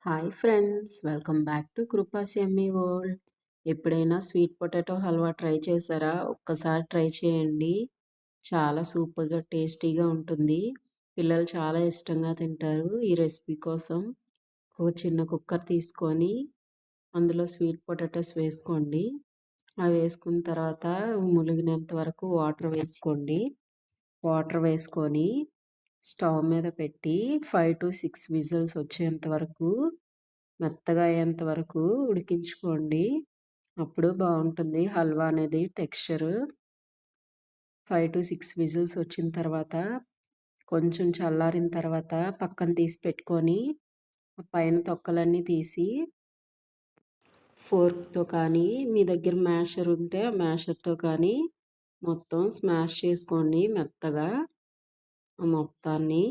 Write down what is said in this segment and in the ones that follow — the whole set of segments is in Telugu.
Hi friends, welcome back to Kripa's yummy world. ఎప్పుడైనా స్వీట్ పొటాటో హల్వా ట్రై చేశారా? ఒక్కసారి ట్రై చేయండి. చాలా సూపర్గా టేస్టీగా ఉంటుంది. పిల్లలు చాలా ఇష్టంగా తింటారు. ఈ రెసిపీ కోసం ఒక చిన్న కుక్కర్ తీసుకొని అందులో స్వీట్ పొటాటోస్ వేసుకోండి. అవి వేసుకున్న తర్వాత ములిగినంత వరకు వాటర్ వేసుకోండి. వాటర్ వేసుకొని స్టవ్ మీద పెట్టి 5 to 6 విజిల్స్ వచ్చేంత వరకు మెత్తగా అయ్యేంత వరకు ఉడికించుకోండి. అప్పుడు బాగుంటుంది హల్వా అనేది టెక్స్చర్. 5 to 6 విజిల్స్ వచ్చిన తర్వాత కొంచెం చల్లారిన తర్వాత పక్కన తీసి పెట్టుకొని పైన తొక్కలన్నీ తీసి ఫోర్క్తో కానీ మీ దగ్గర మ్యాషర్ ఉంటే ఆ మ్యాషర్తో కానీ మొత్తం స్మాష్ చేసుకోండి మెత్తగా మొత్తాన్ని.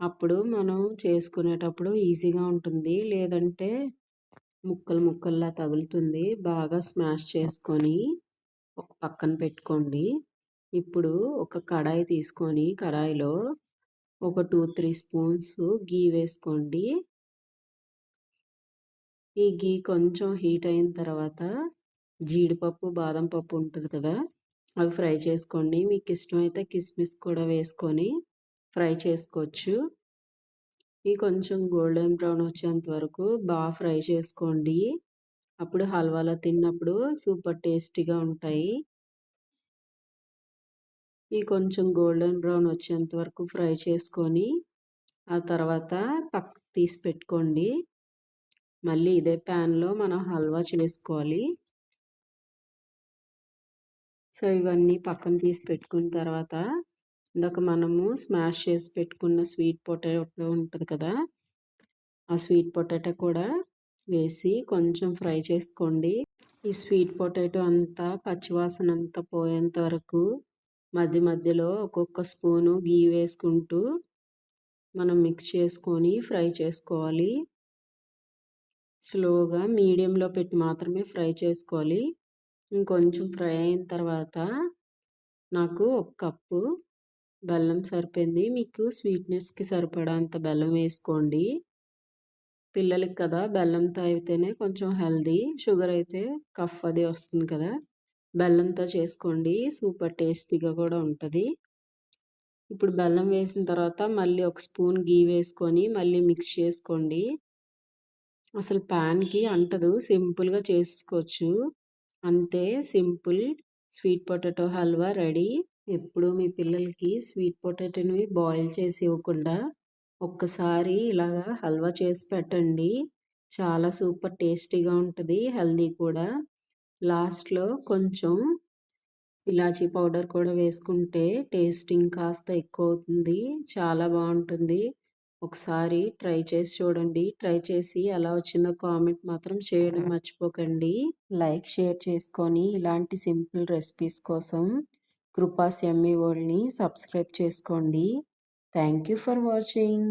అప్పుడు మనం చేసుకునేటప్పుడు ఈజీగా ఉంటుంది. లేదంటే ముక్కలు ముక్కల్లా తగులుతుంది. బాగా స్మాష్ చేసుకొని ఒక పక్కన పెట్టుకోండి. ఇప్పుడు ఒక కడాయి తీసుకొని కడాయిలో ఒక 2-3 స్పూన్స్ గీ వేసుకోండి. ఈ గీ కొంచెం హీట్ అయిన తర్వాత జీడిపప్పు బాదం పప్పు ఉంటుంది కదా, అవి ఫ్రై చేసుకోండి. మీకు ఇష్టమైతే కిస్మిస్ కూడా వేసుకొని ఫ్రై చేసుకోవచ్చు. ఇవి కొంచెం గోల్డెన్ బ్రౌన్ వచ్చేంత వరకు బాగా ఫ్రై చేసుకోండి. అప్పుడు హల్వాలో తిన్నప్పుడు సూపర్ టేస్టీగా ఉంటాయి. ఇవి కొంచెం గోల్డెన్ బ్రౌన్ వచ్చేంత వరకు ఫ్రై చేసుకొని ఆ తర్వాత పక్కకు తీసి పెట్టుకోండి. మళ్ళీ ఇదే ప్యాన్లో మనం హల్వా చేసుకోవాలి. సో ఇవన్నీ పక్కన తీసి పెట్టుకున్న తర్వాత ఇందాక మనము స్మాష్ చేసి పెట్టుకున్న స్వీట్ పొటాటో ఉంటుంది కదా, ఆ స్వీట్ పొటాటో కూడా వేసి కొంచెం ఫ్రై చేసుకోండి. ఈ స్వీట్ పొటాటో అంతా పచ్చివాసన అంతా పోయేంత వరకు మధ్య మధ్యలో ఒక్కొక్క స్పూను గీ వేసుకుంటూ మనం మిక్స్ చేసుకొని ఫ్రై చేసుకోవాలి. స్లోగా మీడియంలో పెట్టి మాత్రమే ఫ్రై చేసుకోవాలి. ఇంకొంచెం ఫ్రై అయిన తర్వాత నాకు 1 కప్పు బెల్లం సరిపోయింది. మీకు స్వీట్నెస్కి సరిపడా అంత బెల్లం వేసుకోండి. పిల్లలకి కదా బెల్లంతో అయితేనే కొంచెం హెల్దీ. షుగర్ అయితే కఫ్ అది వస్తుంది కదా, బెల్లంతో చేసుకోండి. సూపర్ టేస్టీగా కూడా ఉంటుంది. ఇప్పుడు బెల్లం వేసిన తర్వాత మళ్ళీ 1 స్పూన్ గీ వేసుకొని మళ్ళీ మిక్స్ చేసుకోండి. అసలు ప్యాన్కి అంటదు, సింపుల్గా చేసుకోవచ్చు. అంతే, simple sweet potato halwa ready. ఎప్పుడు మీ పిల్లలకి స్వీట్ పొటాటోని బాయిల్ చేసి ఇవ్వకుండా ఒక్కసారి ఇలాగా హల్వా చేసి పెట్టండి. చాలా సూపర్ టేస్టీగా ఉంటుంది, హెల్దీ కూడా. లాస్ట్లో కొంచెం ఇలాచీ పౌడర్ కూడా వేసుకుంటే టేస్ట్ ఇంకాస్త ఎక్కువ అవుతుంది. చాలా బాగుంటుంది. ఒకసారి ట్రై చేసి చూడండి. ట్రై చేసి ఎలా వచ్చిందో కామెంట్ మాత్రం చేయడం మర్చిపోకండి. లైక్, షేర్ చేసుకొని ఇలాంటి సింపుల్ రెసిపీస్ కోసం కృపాస్ యమ్మీ వరల్డ్ని సబ్స్క్రైబ్ చేసుకోండి. Thank you for watching.